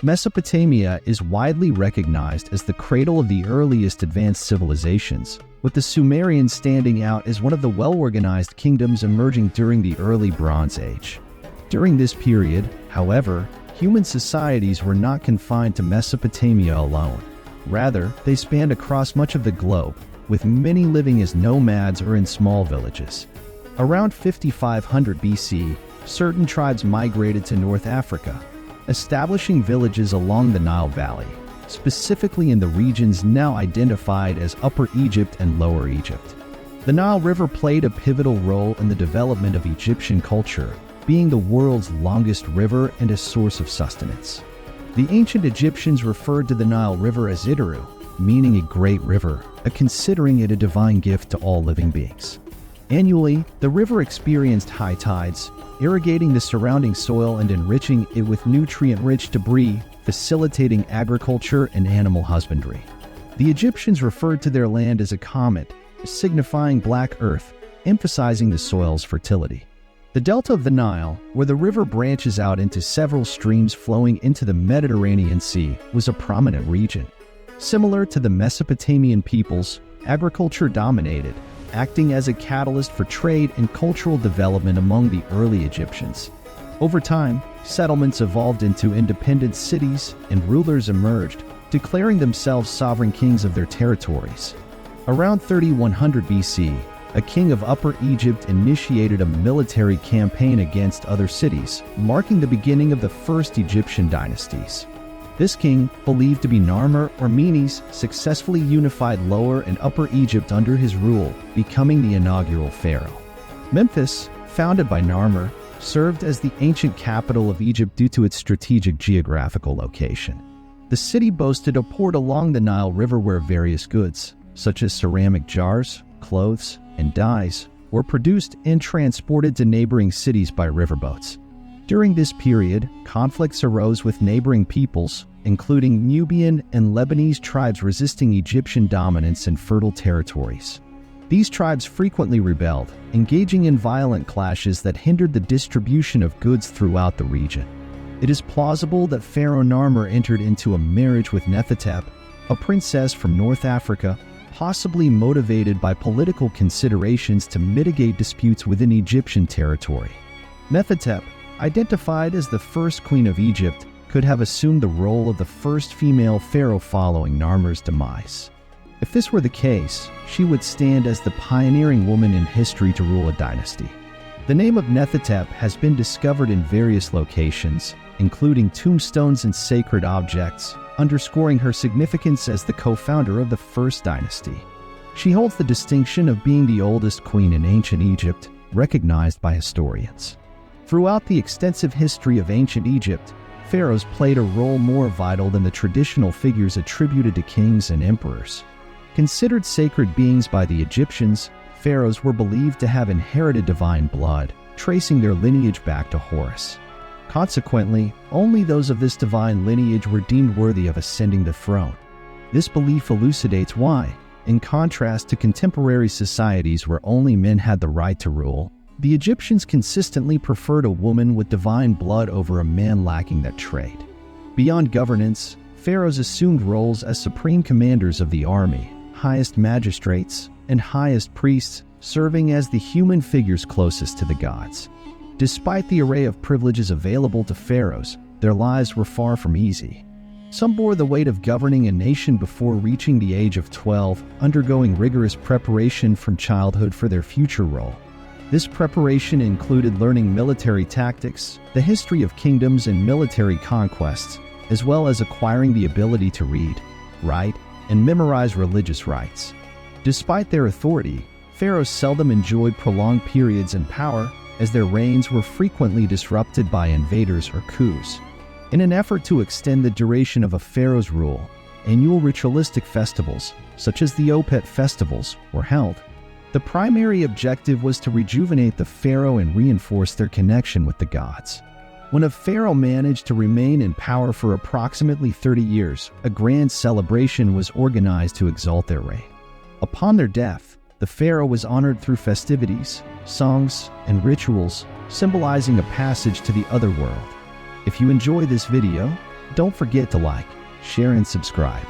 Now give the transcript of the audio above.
Mesopotamia is widely recognized as the cradle of the earliest advanced civilizations, with the Sumerians standing out as one of the well-organized kingdoms emerging during the early Bronze Age. During this period, however, human societies were not confined to Mesopotamia alone. Rather, they spanned across much of the globe, with many living as nomads or in small villages. Around 5500 BC, certain tribes migrated to North Africa, establishing villages along the Nile Valley, specifically in the regions now identified as Upper Egypt and Lower Egypt. The Nile River played a pivotal role in the development of Egyptian culture, being the world's longest river and a source of sustenance. The ancient Egyptians referred to the Nile River as Iteru, meaning a great river, considering it a divine gift to all living beings. Annually, the river experienced high tides, irrigating the surrounding soil and enriching it with nutrient-rich debris, facilitating agriculture and animal husbandry. The Egyptians referred to their land as a comet, signifying black earth, emphasizing the soil's fertility. The delta of the Nile, where the river branches out into several streams flowing into the Mediterranean Sea, was a prominent region. Similar to the Mesopotamian peoples, agriculture dominated, acting as a catalyst for trade and cultural development among the early Egyptians. Over time, settlements evolved into independent cities and rulers emerged, declaring themselves sovereign kings of their territories. Around 3100 BC, a king of Upper Egypt initiated a military campaign against other cities, marking the beginning of the first Egyptian dynasties. This king, believed to be Narmer or Menes, successfully unified Lower and Upper Egypt under his rule, becoming the inaugural pharaoh. Memphis, founded by Narmer, served as the ancient capital of Egypt due to its strategic geographical location. The city boasted a port along the Nile River where various goods, such as ceramic jars, clothes, and dyes, were produced and transported to neighboring cities by riverboats. During this period, conflicts arose with neighboring peoples, including Nubian and Lebanese tribes resisting Egyptian dominance in fertile territories. These tribes frequently rebelled, engaging in violent clashes that hindered the distribution of goods throughout the region. It is plausible that Pharaoh Narmer entered into a marriage with Nefertep, a princess from North Africa, possibly motivated by political considerations to mitigate disputes within Egyptian territory. Nefertep, identified as the first queen of Egypt, could have assumed the role of the first female pharaoh following Narmer's demise. If this were the case, she would stand as the pioneering woman in history to rule a dynasty. The name of Nefertep has been discovered in various locations, including tombstones and sacred objects, underscoring her significance as the co-founder of the first dynasty. She holds the distinction of being the oldest queen in ancient Egypt, recognized by historians. Throughout the extensive history of ancient Egypt, pharaohs played a role more vital than the traditional figures attributed to kings and emperors. Considered sacred beings by the Egyptians, pharaohs were believed to have inherited divine blood, tracing their lineage back to Horus. Consequently, only those of this divine lineage were deemed worthy of ascending the throne. This belief elucidates why, in contrast to contemporary societies where only men had the right to rule, the Egyptians consistently preferred a woman with divine blood over a man lacking that trait. Beyond governance, pharaohs assumed roles as supreme commanders of the army, highest magistrates, and highest priests, serving as the human figures closest to the gods. Despite the array of privileges available to pharaohs, their lives were far from easy. Some bore the weight of governing a nation before reaching the age of 12, undergoing rigorous preparation from childhood for their future role. This preparation included learning military tactics, the history of kingdoms and military conquests, as well as acquiring the ability to read, write, and memorize religious rites. Despite their authority, pharaohs seldom enjoyed prolonged periods in power, as their reigns were frequently disrupted by invaders or coups. In an effort to extend the duration of a pharaoh's rule, annual ritualistic festivals, such as the Opet festivals, were held. The primary objective was to rejuvenate the pharaoh and reinforce their connection with the gods. When a pharaoh managed to remain in power for approximately 30 years, a grand celebration was organized to exalt their reign. Upon their death, the pharaoh was honored through festivities, songs, and rituals, symbolizing a passage to the other world. If you enjoy this video, Don't forget to like, share, and subscribe.